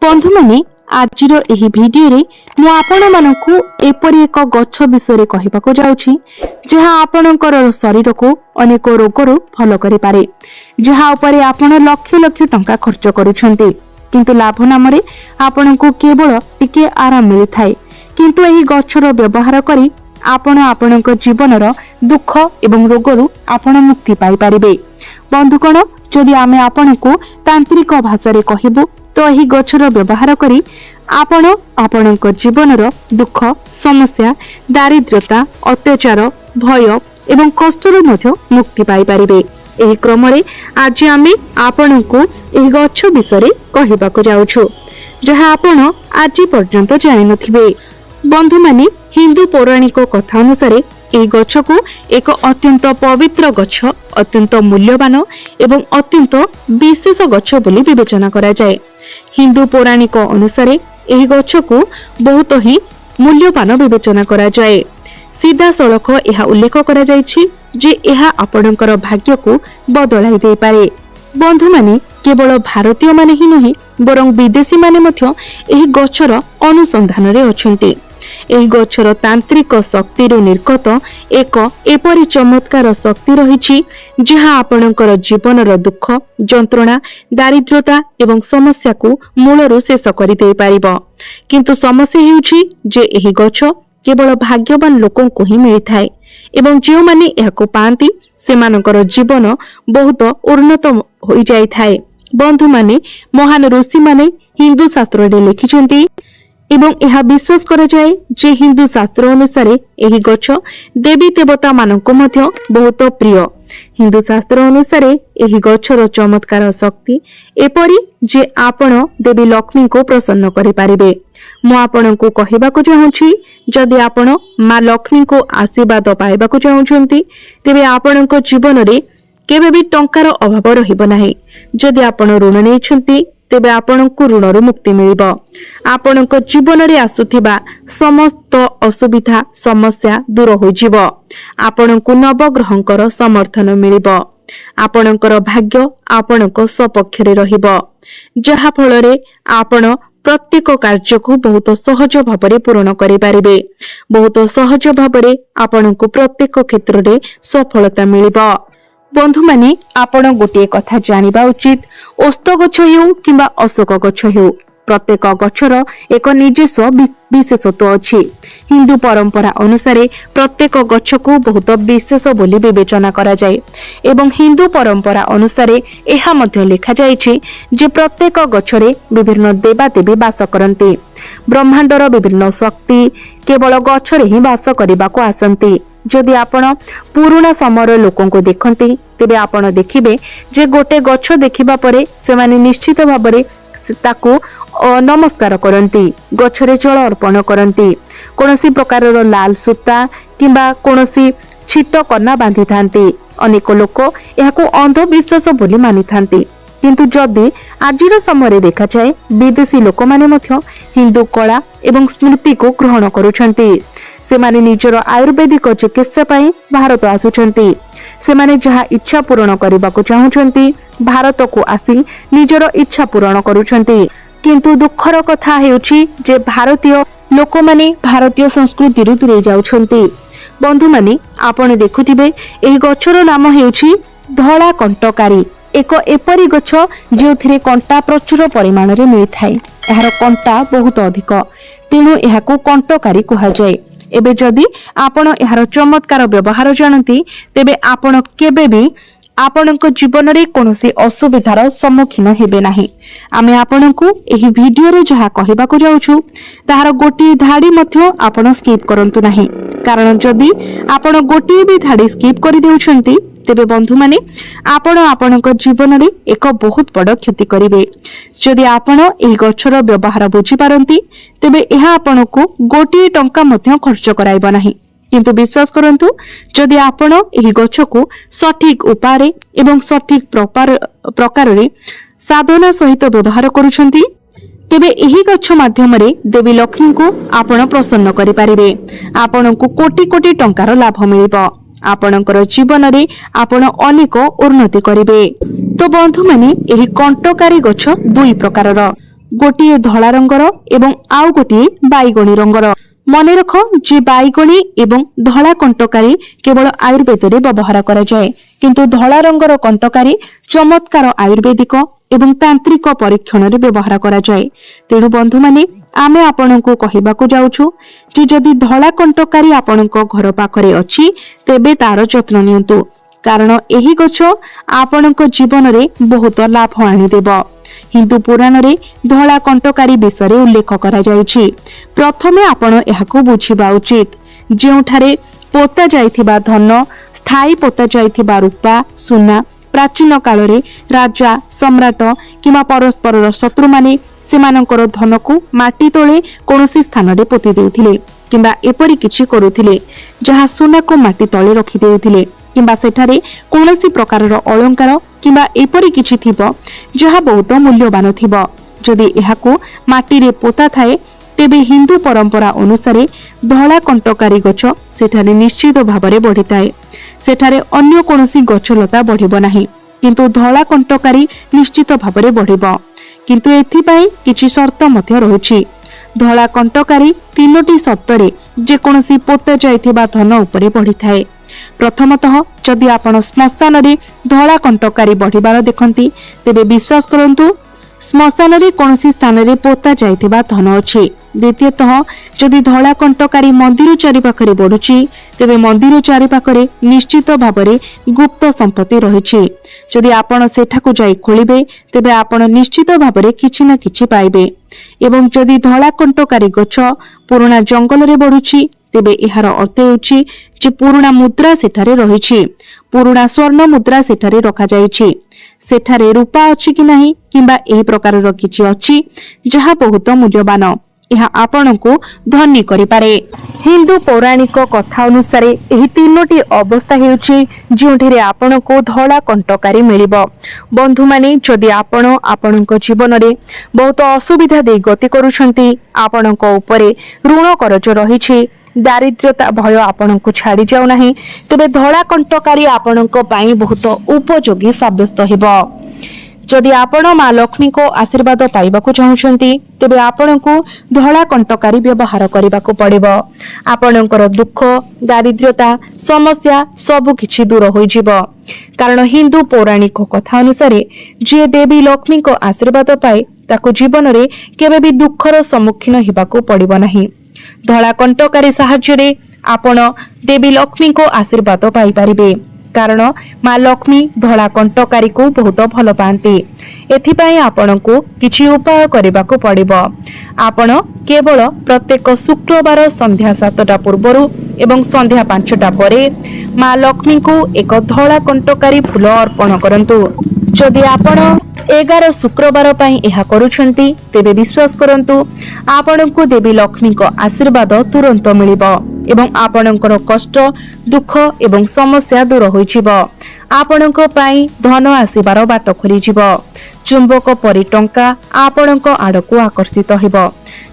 बंधु मैंने आज भिडियो मु आपण मानक एपरी एक गछ विषय कहवाक जाऊँगी जहाँ आपणकर शरीर को अनेक रोगर भल करे जहाँ उपरे आपण लक्ष लक्ष टंका खर्च करुछंती किंतु लाभ नाम आपण को केवल टिके आराम मिलता है किंतु यही गछर व्यवहार करी आपण आपणक जीवनर दुख एवं रोगरू आपण मुक्ति पाई पारिबे। बंधुगण जदि आमे आपण को तांत्रिक भाषा रे कहबो तो यही गछर व्यवहार करी आपण आपणक जीवनर दुख समस्या दारिद्रता अत्याचार भय एवं कष्टर मध्य मुक्ति पाई पारिबे। एही क्रम रे आज आमे आपण को एही गछ विषय कहबाक जाउछु जहाँ आपण आज पर्यंत जानि नथिबे। बंधु माने हिंदू पौराणिक कथा अनुसार এই गछको एक अत्यंत पवित्र गछ अत्यंत मूल्यवान एवं अत्यंत विशेष गछ बोली विवेचना करा जाए। हिंदू पौराणिक अनुसार ଏହି गछको बहुत ही मूल्यवान विवेचना करा जाए। सीधा सड़क यह उल्लेख करा जायछि जे यह आपणकर भाग्य को बदलाई दे पारे। बंधु माने केवल भारतीय माने ही नहीं बरं विदेशी माने मध्य ଏହି गछर अनुसंधान रे अछंती। ଏହି गछर तांत्रिक शक्ति निर्गत एक एपरी चमत्कार शक्ति रही जहाँ आपणकर जीवनर दुख जंत्रणा दारिद्रता एवं समस्या को मूलरू शेष कर दे पारिबो। किंतु समस्या हेउछि जे एही गछ केवल भाग्यवान लोकों को ही मिलिथाए एवं जो माने एहाको पांती सेमानकर जीवन बहुत उन्नत हो जाय थाए। बंधु माने महान ऋषि माने हिंदू शास्त्र रे लिखिछंती एवं यह विश्वास करा जाए जे हिंदू शास्त्र अनुसार यही गछ देवी देवता मानक मध्य बहुत प्रिय। हिंदू शास्त्र अनुसार यही गछर चमत्कार शक्ति एपरी जे आपण देवी लक्ष्मी को प्रसन्न करि पारिबे। मु आपण को कहबाक चाहूँगी जदि आपण माँ लक्ष्मी को आशीर्वाद पाइबाक चाहूछंती तेबे आपणक जीवन रे केबे भी टंकार अभाव रहिबो नाही। जदि आपण ऋण नेइछंती तेबे आपणको ऋणरू मुक्ति मिलिबो। आपणको जीवन रे आसुथिबा समस्त असुविधा समस्या दूर होइजिबो। आपणको नवग्रहंकर समर्थन मिलिबो। आपणकर भाग्य आपणको सपक्ष रे रहिबो जहा फल रे आपण प्रत्येक कार्य को बहुत सहज भाव पूर्ण करि पारिबे। बहुत सहज भाव आपणको प्रत्येक क्षेत्र रे सफलता मिलिबो। बंधु माने आपण गोटे कथा जानिबा उचित ओस्त गछ हेउ किंबा अशोक गछ हेउ प्रत्येक गछर एक निजस्व विशेषत्व अछि। हिंदू परंपरा अनुसार प्रत्येक गछ को बहुत विशेष बोली विवेचना करा जाए एवं हिंदू परंपरा अनुसार एहा मध्य लिखा जायछि जे प्रत्येक गछरे विभिन्न देवादेवी वास करंती। ब्रह्मांडर विभिन्न शक्ति केवल गछरे ही वास करबाको आसंती। जदि आपण पुराना समय लोकों को देखंती तेबे आपण देखिबे जे गोटे गछ देखिबा परे सेमाने निश्चित भाबरे ताको नमस्कार करंती गछरे जल अर्पण करंती कोनोसी प्रकार लाल सूता किंबा कोनोसी छिट कन्ना बांधी थांती। अनेक लोक याको अंधविश्वास बोली मानि थांती किंतु जदि आजिर समय देखा जाए विदेशी लोक माने मध्य हिंदू कला एवं स्मृति को ग्रहण करुछंती। सेमाने निजर आयुर्वेदिक चिकित्सा पाई भारत आसुछंती। सेमाने जहा इच्छा पूर्ण करबाको चाहुछंती भारत को आसी निजर इच्छा पूर्ण करुछंती। किंतु दुखर कथा हेउछि जे भारतीय लोक माने भारतीय संस्कृति रु दूरे जाउछंती। बंधु माने आपण देखुथिबे एही गछर नाम हेउछि धळा कंटकारी। एक एपरी गछ जेउथिरे कंटा प्रचुर परिमाण रे मिलिथाय। एहार कंटा बहुत अधिक तेणु एहाको कंटकारी कहा जाय। एबे जदि आपण एहार चमत्कार व्यवहार जानती तेबे आपण केबे भी आपणक जीवन रे कोनोसी असुविधार सम्मुखीन हेबे नाही। आमे आपणकू एही वीडियो रे जहा कहबाक जाउछु ताहार गोटी धाडी मध्य आपण स्किप करंतु नाही कारण जदि आपण गोटी भी धाडी स्किप करि देउछंती तेबे बंधु माने आपण आपणक जीवन रे एक बहुत बड़ क्षति करिवे। जदि आपण एही गछर व्यवहार बुझी पारंती तेबे एहा आपणकू गोटी टंका मध्य खर्च कराइबो नाही। किंतु विश्वास करंतु जदि आपण एही गछ को सठिक उपाय एवं सठिक प्रकार रे साधना सहित व्यवहार करूछंती तेबे एही गछ माध्यम रे देवी लक्ष्मी को आपण प्रसन्न करि पारिबे। आपणकू कोटी कोटी टंकार लाभ मिलिबो। आपणकर जीवन रे आपण अनेक उन्नति करिवे। तो बंधु माने एही कंटकारी गछ दुई प्रकारर गोटे धला रंगर एवं आउ गोटे बाइगणी रंगर। मने रख जे बाइगणी एवं धला कंटकारी केवल आयुर्वेद रे व्यवहार करा जाए, किंतु धला रंगर कंटकारी चमत्कार आयुर्वेदिक एवं तांत्रिक परीक्षण रे व्यवहार करा जाए। तेणु बंधु माने आमे आपनको कहिबाकू जाउछु जे जदि धला कंटकारी आपनको घर पाखरे अछि तेबे तार जत्न नियंतु, कारण एही गछ आपनको जीवन रे बहुत लाभ आनी देबो। हिंदू पुराण रे धला कंटकारी विषय उल्लेख करा जायछि। प्रथमे आपण एहाकू बुझिबा उचित। जेउठारे पोता जाइथिबा धन, स्थायी पोता जाइथिबा रूपा सुना प्राचीन काल रे राजा सम्राट किमा परस्पर शत्रु माने सेमानकर धन को माटी तले कोनोसी स्थान रे पोति देउथिले किंबा एपरि किछि करूथिले जहा सुना को माटी तले रखि देउथिले किंबा सेठारे कोनोसी प्रकारर अलंकार किंबा एपरि किछि थिबो जहा बहुत मूल्यवान थिबो। जदि एहाकू माटी रे पोता थाए तेबे हिंदू परंपरा अनुसार धला कंटकारी गछ सेठारे निश्चित भाबरे बढ़िताए। सेठारे अन्य कोनोसी गछलता बढ़िबो नाही, किंतु धला कंटकारी निश्चित भाबरे बढ़िबो। किंतु एथिपाई किछि शर्त मध्य रहुछि। धला कंटकारी तीनोटी शर्तरे जे कोनोसी पोता जाइथिबा धन उपरे बढ़िथाए। प्रथमतः जदि आपण श्मशान रे धला कंटकारी बढ़िबार देखंती तेबे विश्वास करंतु श्मशान रे कोनोसी स्थान रे पोता जाइथिबा धन अछि। द्वितीयतः जदि धला कंटकारी मंदिर चारि पाखरे बढ़ुछि तेबे मंदिर चारि पाखरे निश्चित भाबरे गुप्त संपत्ति रहिछि। जदि आपण सेठाकू जाई खोलिबे तेबे आपण निश्चित भाबरे किछि ना किछि पाइबे। एवं जदि धला कंटकारी गछ पुराना जंगल रे बढ़ुछि तेबे एहार अर्थ हेउछि जे पुराना मुद्रा सेठारे रहिछि, पुराना स्वर्ण मुद्रा सेठारे रखा जाइछि। सेठारे रूपा अछि कि नाही किंबा एही प्रकारर किछि अछि जहा बहुत मूल्यवान, यह आपनको धन्य करि पारे। हिंदू पौराणिक कथा अनुसार एही तीनोटी अवस्था हेउछि जोंठिरे आपनको धला कंटकारी मिलिबो। बंधु माने जदि आपण आपणको जीवन रे बहुत असुविधा दे गति करूछंती, आपणको उपरे ऋण करज रहिछि, दारिद्र्यता भय आपणको छाडी जाउ नाही, तबे धला कंटकारी आपणको पई बहुत उपयोगी साब्यस्त हेबो। जदि आपण मां लक्ष्मी को आशीर्वाद पाइबाकू चाहुछंती तेबे आपणको धला कंटकारी व्यवहार करिबाकू पड़िबो। आपणकर दुख दारिद्र्यता समस्या सब किछि दूर होई जिवो, कारण हिंदू पौराणिक कथा अनुसार जे देवी लक्ष्मी को आशीर्वाद पाए ताकू जीवन रे केबे भी दुखर सम्मुखीन हेबाकू पड़िबो नाही। धला कंटकारी साहाय्य रे आपण देवी लक्ष्मी को आशीर्वाद पाई परिबे, कारण मां लक्ष्मी धला कंटकारी को बहुत भल पाती। एथिपाई आपणको किछि उपाय करिबाकू पड़िबो। आपण केवल प्रत्येक शुक्रवार संध्या 7टा पूर्वरु एवं संध्या 5टा परे मां लक्ष्मी को एक धला कंटकारी फूल अर्पण करंतु। जदि आपण 11 शुक्रवार पई एहा करूछंती तेबे विश्वास करंतु आपणको देवी लक्ष्मी को आशीर्वाद तुरंत मिलिबो एवं आपणकर कष्ट दुख एवं समस्या दूर होई जिवो। आपणको पई धन आसीबार बाट खोली जिवो। चुंबक परि टंका आपणको आडको आकर्षित हेबो।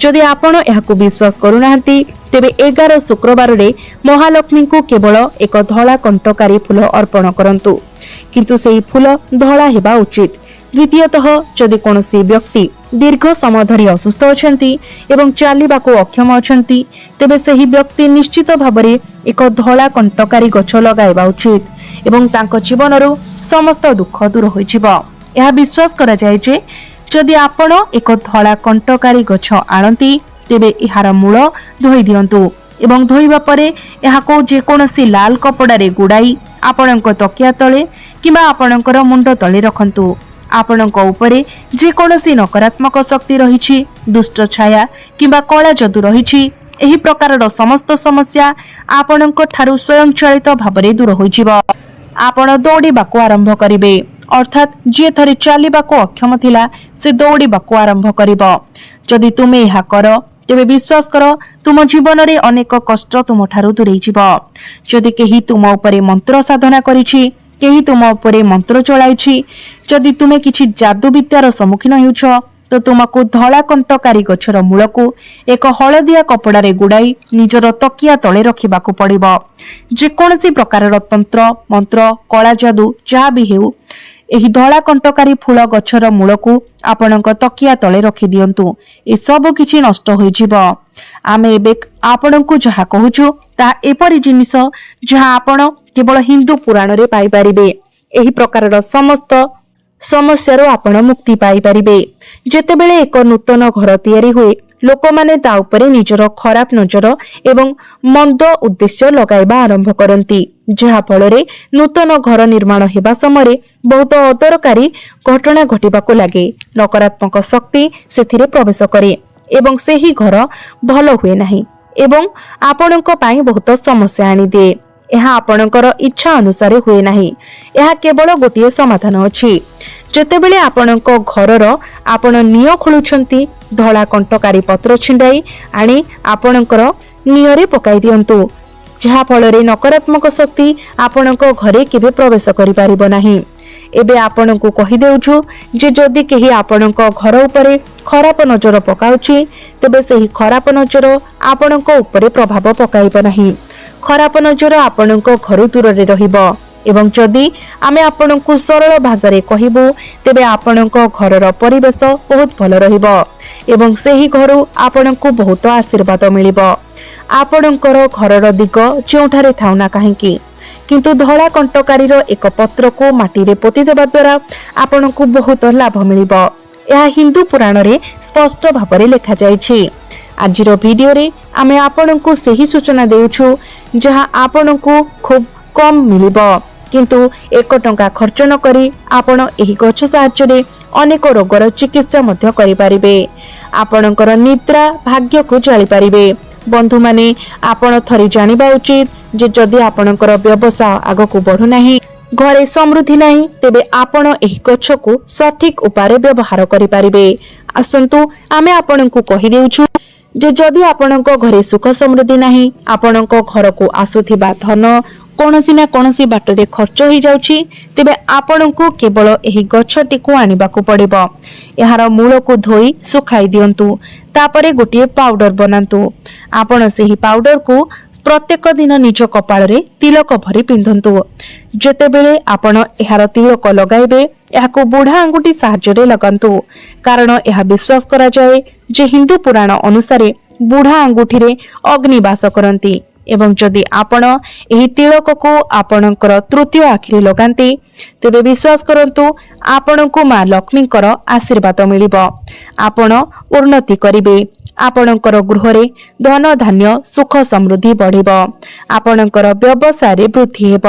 जदि आपण एहाकू विश्वास करूनांती तेबे 11 शुक्रवार रे महालक्ष्मी को केवल एक धला कंटकारी फूल अर्पण करंतु, किंतु सेही फूल धला हेबा उचित। द्वितीयतः जदि कोनोसी व्यक्ति दीर्घ समय धरि असुस्थ अछंती एवं चालिबाकू अक्षम अछंती तेबे सेही व्यक्ति निश्चित भाबरे एक धला कंटकारी गछ लगाइबा उचित एवं तांको जीवनरु समस्त दुख दूर होई जिवो। यह विश्वास करा जाय जे जदि आपण एक धला कंटकारी गछ आणंती तेबे इहार मूल धोई दियंतु एवं धोइबा परे एहाको जे कोनोसी लाल कपड़ा रे गुडाई आपणको तकिया तळे किबा आपणकर मुंड तळे रखंतु। आपणको उपरे जे कोनोसी नकारात्मक शक्ति रहिछि, दुष्ट छाया किबा कला जदू रहिछि, एही प्रकारर समस्त समस्या आपणको ठारू स्वयंचालित भाबरे दूर होई जिवो। आपण दौड़ीबाकू आरंभ करिवे, अर्थात जे थरे चालिबाकू अक्षम थिला से दौड़ीबाकू आरंभ करिवो। जदि तुमे एहा कर तेबे विश्वास कर तुम जीवन रे अनेक कष्ट तुम ठारू दूरेई जिवो। जदि केही तुम उपरे मंत्र साधना करिछि, केही तुम उपरे मंत्र चलाइछि, जदि तुमे किछि जादू विद्यार सम्मुखीन हेउछ तो तुमको धला कंटकारी गछर मूलको एक हलदिया कपड़ा रे गुडाई निजर तकिया तळे रखिबाकू पड़िबो। जे कोनोसी प्रकारर तंत्र मंत्र कला जादू जहा भी हेउ ଏହି ଧଳା କଣ୍ଟକାରୀ ଫୁଲ ଗଛର ମୂଳକୁ ଆପଣଙ୍କ ତକିଆ ତଳେ ରଖି ଦିଅନ୍ତୁ। ଏସବୁ କିଛି ନଷ୍ଟ ହୋଇଯିବ। ଆମେ ଏବେ ଆପଣଙ୍କୁ ଯାହା କହୁଛୁ ତାହା ଏପରି ଜିନିଷ ଯାହା ଆପଣ କେବଳ ହିନ୍ଦୁ ପୁରାଣରେ ପାଇପାରିବେ। ଏହି ପ୍ରକାରର ସମସ୍ତ ସମସ୍ୟାରୁ ଆପଣ ମୁକ୍ତି ପାଇପାରିବେ। ଯେତେବେଳେ ଏକ ନୂତନ ଘର ତିଆରି ହୁଏ, ଲୋକମାନେ ତା ଉପରେ ନିଜର ଖରାପ ନଜର ଏବଂ ମନ୍ଦ ଉଦ୍ଦେଶ୍ୟ ଲଗାଇବା ଆରମ୍ଭ କରନ୍ତି, ଯାହା ଫଳରେ ନୂତନ ଘର ନିର୍ମାଣ ହେବା ସମୟରେ ବହୁତ ଅଦରକାରୀ ଘଟଣା ଘଟିବାକୁ ଲାଗେ। ନକାରାତ୍ମକ ଶକ୍ତି ସେଥିରେ ପ୍ରବେଶ କରେ ଏବଂ ସେହି ଘର ଭଲ ହୁଏ ନାହିଁ ଏବଂ ଆପଣଙ୍କ ପାଇଁ ବହୁତ ସମସ୍ୟା ଆଣିଦିଏ। ଏହା ଆପଣଙ୍କର ଇଚ୍ଛା ଅନୁସାରେ ହୁଏ ନାହିଁ। ଏହା କେବଳ ଗୋଟିଏ ସମାଧାନ ଅଛି। ଯେତେବେଳେ ଆପଣଙ୍କ ଘରର ଆପଣ ନିଅ ଖୋଳୁଛନ୍ତି, ଧଳା କଣ୍ଟକାରୀ ପତ୍ର ଛିଣ୍ଡାଇ ଆଣି ଆପଣଙ୍କର ନିଅରେ ପକାଇ ଦିଅନ୍ତୁ, ଯାହା ଫଳରେ ନକାରାତ୍ମକ ଶକ୍ତି ଆପଣଙ୍କ ଘରେ କେବେ ପ୍ରବେଶ କରିପାରିବ ନାହିଁ। ଏବେ ଆପଣଙ୍କୁ କହିଦେଉଛୁ ଯେ ଯଦି କେହି ଆପଣଙ୍କ ଘର ଉପରେ ଖରାପ ନଜର ପକାଉଛି, ତେବେ ସେହି ଖରାପ ନଜର ଆପଣଙ୍କ ଉପରେ ପ୍ରଭାବ ପକାଇବ ନାହିଁ। ଖରାପ ନଜର ଆପଣଙ୍କ ଘରୁ ଦୂରରେ ରହିବ ଏବଂ ଯଦି ଆମେ ଆପଣଙ୍କୁ ସରଳ ଭାଷାରେ କହିବୁ, ତେବେ ଆପଣଙ୍କ ଘରର ପରିବେଶ ବହୁତ ଭଲ ରହିବ ଏବଂ ସେହି ଘରୁ ଆପଣଙ୍କୁ ବହୁତ ଆଶୀର୍ବାଦ ମିଳିବ। ଆପଣଙ୍କର ଘରର ଦିଗ ଯେଉଁଠାରେ ଥାଉ ନା କାହିଁକି, କିନ୍ତୁ ଧଳା କଣ୍ଟକାରୀର ଏକ ପତ୍ରକୁ ମାଟିରେ ପୋତି ଦେବା ଦ୍ୱାରା ଆପଣଙ୍କୁ ବହୁତ ଲାଭ ମିଳିବ। ଏହା ହିନ୍ଦୁ ପୁରାଣରେ ସ୍ପଷ୍ଟ ଭାବରେ ଲେଖାଯାଇଛି। ଆଜିର ଭିଡିଓରେ ଆମେ ଆପଣଙ୍କୁ ସେହି ସୂଚନା ଦେଉଛୁ ଯାହା ଆପଣଙ୍କୁ ଖୁବ୍ କମ୍ ମିଳିବ, କିନ୍ତୁ 1 ଟଙ୍କା ଖର୍ଚ୍ଚ ନ କରି ଆପଣ ଏହି ଗଛ ସାହାଯ୍ୟରେ ଅନେକ ରୋଗର ଚିକିତ୍ସା ମଧ୍ୟ କରିପାରିବେ। ଆପଣଙ୍କର ନିଦ୍ରା ଭାଗ୍ୟକୁ ଜାଳିପାରିବେ। ବନ୍ଧୁମାନେ, ଆପଣ ଥରେ ଜାଣିବା ଉଚିତ ଯେ ଯଦି ଆପଣଙ୍କର ବ୍ୟବସାୟ ଆଗକୁ ବଢୁନାହିଁ, ଘରେ ସମୃଦ୍ଧି ନାହିଁ, ତେବେ ଆପଣ ଏହି ଗଛକୁ ସଠିକ ଉପାୟରେ ବ୍ୟବହାର କରିପାରିବେ। ଆସନ୍ତୁ ଆମେ ଆପଣଙ୍କୁ କହିଦେଉଛୁ ଯେ ଯଦି ଆପଣଙ୍କ ଘରେ ସୁଖ ସମୃଦ୍ଧି ନାହିଁ, ଆପଣଙ୍କ ଘରକୁ ଆସୁଥିବା ଧନ କୌଣସି ନା କୌଣସି ବାଟରେ ଖର୍ଚ୍ଚ ହୋଇଯାଉଛି, ତେବେ ଆପଣଙ୍କୁ କେବଳ ଏହି ଗଛଟିକୁ ଆଣିବାକୁ ପଡ଼ିବ। ଏହାର ମୂଳକୁ ଧୋଇ ଶୁଖାଇ ଦିଅନ୍ତୁ, ତାପରେ ଗୋଟିଏ ପାଉଡର ବନାନ୍ତୁ। ଆପଣ ସେହି ପାଉଡରକୁ ପ୍ରତ୍ୟେକ ଦିନ ନିଜ କପାଳରେ ତିଳକ ଭରି ପିନ୍ଧନ୍ତୁ। ଯେତେବେଳେ ଆପଣ ଏହାର ତିଳକ ଲଗାଇବେ, ଏହାକୁ ବୁଢା ଆଙ୍ଗୁଠି ସାହାଯ୍ୟରେ ଲଗାନ୍ତୁ, କାରଣ ଏହା ବିଶ୍ୱାସ କରାଯାଏ ଯେ ହିନ୍ଦୁ ପୁରାଣ ଅନୁସାରେ ବୁଢା ଆଙ୍ଗୁଠିରେ ଅଗ୍ନି ବାସ କରନ୍ତି ଏବଂ ଯଦି ଆପଣ ଏହି ତିଳକକୁ ଆପଣଙ୍କର ତୃତୀୟ ଆଖିରେ ଲଗାନ୍ତି, ତେବେ ବିଶ୍ୱାସ କରନ୍ତୁ ଆପଣଙ୍କୁ ମା ଲକ୍ଷ୍ମୀଙ୍କର ଆଶୀର୍ବାଦ ମିଳିବ। ଆପଣ ଉନ୍ନତି କରିବେ। ଆପଣଙ୍କର ଗୃହରେ ଧନ ଧାନ୍ୟ ସୁଖ ସମୃଦ୍ଧି ବଢିବ। ଆପଣଙ୍କର ବ୍ୟବସାୟରେ ବୃଦ୍ଧି ହେବ।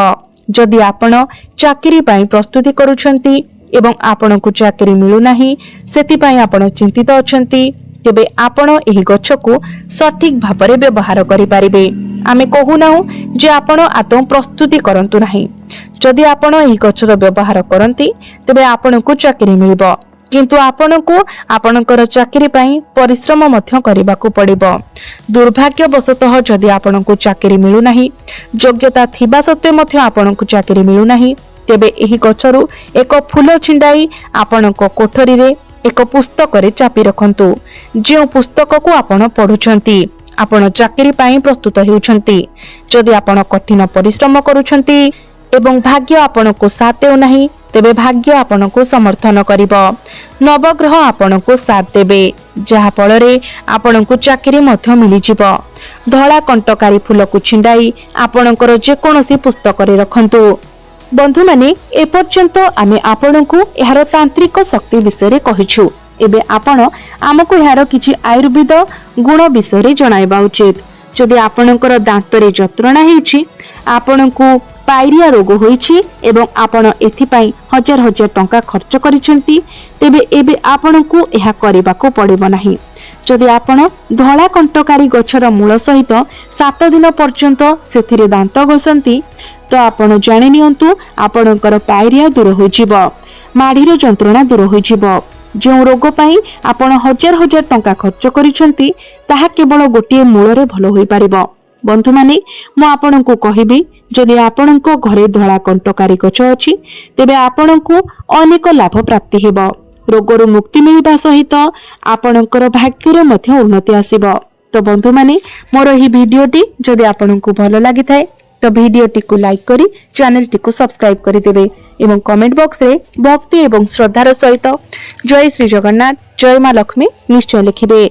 ଯଦି ଆପଣ ଚାକିରି ପାଇଁ ପ୍ରସ୍ତୁତି କରୁଛନ୍ତି ଏବଂ ଆପଣଙ୍କୁ ଚାକିରି ମିଳୁନାହିଁ, ସେଥିପାଇଁ ଆପଣ ଚିନ୍ତିତ ଅଛନ୍ତି, ତେବେ ଆପଣ ଏହି ଗଛକୁ ସଠିକ ଭାବରେ ବ୍ୟବହାର କରିପାରିବେ। ଆମେ କହୁନାହୁଁ ଯେ ଆପଣ ଆଦୌ ପ୍ରସ୍ତୁତି କରନ୍ତୁ ନାହିଁ। ଯଦି ଆପଣ ଏହି ଗଛର ବ୍ୟବହାର କରନ୍ତି, ତେବେ ଆପଣଙ୍କୁ ଚାକିରି ମିଳିବ, କିନ୍ତୁ ଆପଣଙ୍କୁ ଆପଣଙ୍କର ଚାକିରି ପାଇଁ ପରିଶ୍ରମ ମଧ୍ୟ କରିବାକୁ ପଡ଼ିବ। ଦୁର୍ଭାଗ୍ୟବଶତଃ ଯଦି ଆପଣଙ୍କୁ ଚାକିରି ମିଳୁନାହିଁ, ଯୋଗ୍ୟତା ଥିବା ସତ୍ତ୍ୱେ ମଧ୍ୟ ଆପଣଙ୍କୁ ଚାକିରି ମିଳୁନାହିଁ, ତେବେ ଏହି ଗଛରୁ ଏକ ଫୁଲ ଛିଣ୍ଡାଇ ଆପଣଙ୍କ କୋଠରୀରେ ଏକ ପୁସ୍ତକରେ ଚାପି ରଖନ୍ତୁ। ଯେଉଁ ପୁସ୍ତକକୁ ଆପଣ ପଢୁଛନ୍ତି, ଆପଣ ଚାକିରି ପାଇଁ ପ୍ରସ୍ତୁତ ହେଉଛନ୍ତି। ଯଦି ଆପଣ କଠିନ ପରିଶ୍ରମ କରୁଛନ୍ତି ଏବଂ ଭାଗ୍ୟ ଆପଣଙ୍କୁ ସାଥ ଦେଉନାହିଁ, ତେବେ ଭାଗ୍ୟ ଆପଣଙ୍କୁ ସମର୍ଥନ କରିବ। ନବଗ୍ରହ ଆପଣଙ୍କୁ ସାଥ ଦେବେ, ଯାହା ଫଳରେ ଆପଣଙ୍କୁ ଚାକିରି ମଧ୍ୟ ମିଳିଯିବ। ଧଳା କଣ୍ଟକାରୀ ଫୁଲକୁ ଛିଣ୍ଡାଇ ଆପଣଙ୍କର ଯେକୌଣସି ପୁସ୍ତକରେ ରଖନ୍ତୁ। ବନ୍ଧୁମାନେ, ଏପର୍ଯ୍ୟନ୍ତ ଆମେ ଆପଣଙ୍କୁ ଏହାର ତାନ୍ତ୍ରିକ ଶକ୍ତି ବିଷୟରେ କହିଛୁ। ଏବେ ଆପଣ ଆମକୁ ଏହାର କିଛି ଆୟୁର୍ବେଦ ଗୁଣ ବିଷୟରେ ଜଣାଇବା ଉଚିତ। ଯଦି ଆପଣଙ୍କର ଦାନ୍ତରେ ଯନ୍ତ୍ରଣା ହେଉଛି, ଆପଣଙ୍କୁ ପାଇରିଆ ରୋଗ ହୋଇଛି ଏବଂ ଆପଣ ଏଥିପାଇଁ ହଜାର ହଜାର ଟଙ୍କା ଖର୍ଚ୍ଚ କରିଛନ୍ତି, ତେବେ ଏବେ ଆପଣଙ୍କୁ ଏହା କରିବାକୁ ପଡ଼ିବ ନାହିଁ। ଯଦି ଆପଣ ଧଳା କଣ୍ଟକାରୀ ଗଛର ମୂଳ ସହିତ 7 ଦିନ ପର୍ଯ୍ୟନ୍ତ ସେଥିରେ ଦାନ୍ତ ଘଷନ୍ତି, ତ ଆପଣ ଜାଣି ନିଅନ୍ତୁ ଆପଣଙ୍କର ପାଇରିଆ ଦୂର ହୋଇଯିବ, ମାଢିର ଯନ୍ତ୍ରଣା ଦୂର ହୋଇଯିବ। ଯେଉଁ ରୋଗ ପାଇଁ ଆପଣ ହଜାର ହଜାର ଟଙ୍କା ଖର୍ଚ୍ଚ କରିଛନ୍ତି, ତାହା କେବଳ ଗୋଟିଏ ମୂଳରେ ଭଲ ହୋଇପାରିବ। ବନ୍ଧୁମାନେ, ମୁଁ ଆପଣଙ୍କୁ କହିବି, ଯଦି ଆପଣଙ୍କ ଘରେ ଧଳା କଣ୍ଟକାରୀ ଗଛ ଅଛି, ତେବେ ଆପଣଙ୍କୁ ଅନେକ ଲାଭ ପ୍ରାପ୍ତି ହେବ। ରୋଗରୁ ମୁକ୍ତି ମିଳିବା ସହିତ ଆପଣଙ୍କର ଭାଗ୍ୟରେ ମଧ୍ୟ ଉନ୍ନତି ଆସିବ। ତ ବନ୍ଧୁମାନେ, ମୋର ଏହି ଭିଡିଓଟି ଯଦି ଆପଣଙ୍କୁ ଭଲ ଲାଗିଥାଏ, तो भिडियोटी को लाइक करी चैनलटी को सब्सक्राइब करदेवे एवं कमेंट बॉक्स रे भक्ति एवं श्रद्धार सहित जय श्री जगन्नाथ जय मां लक्ष्मी निश्चय लिखिबे।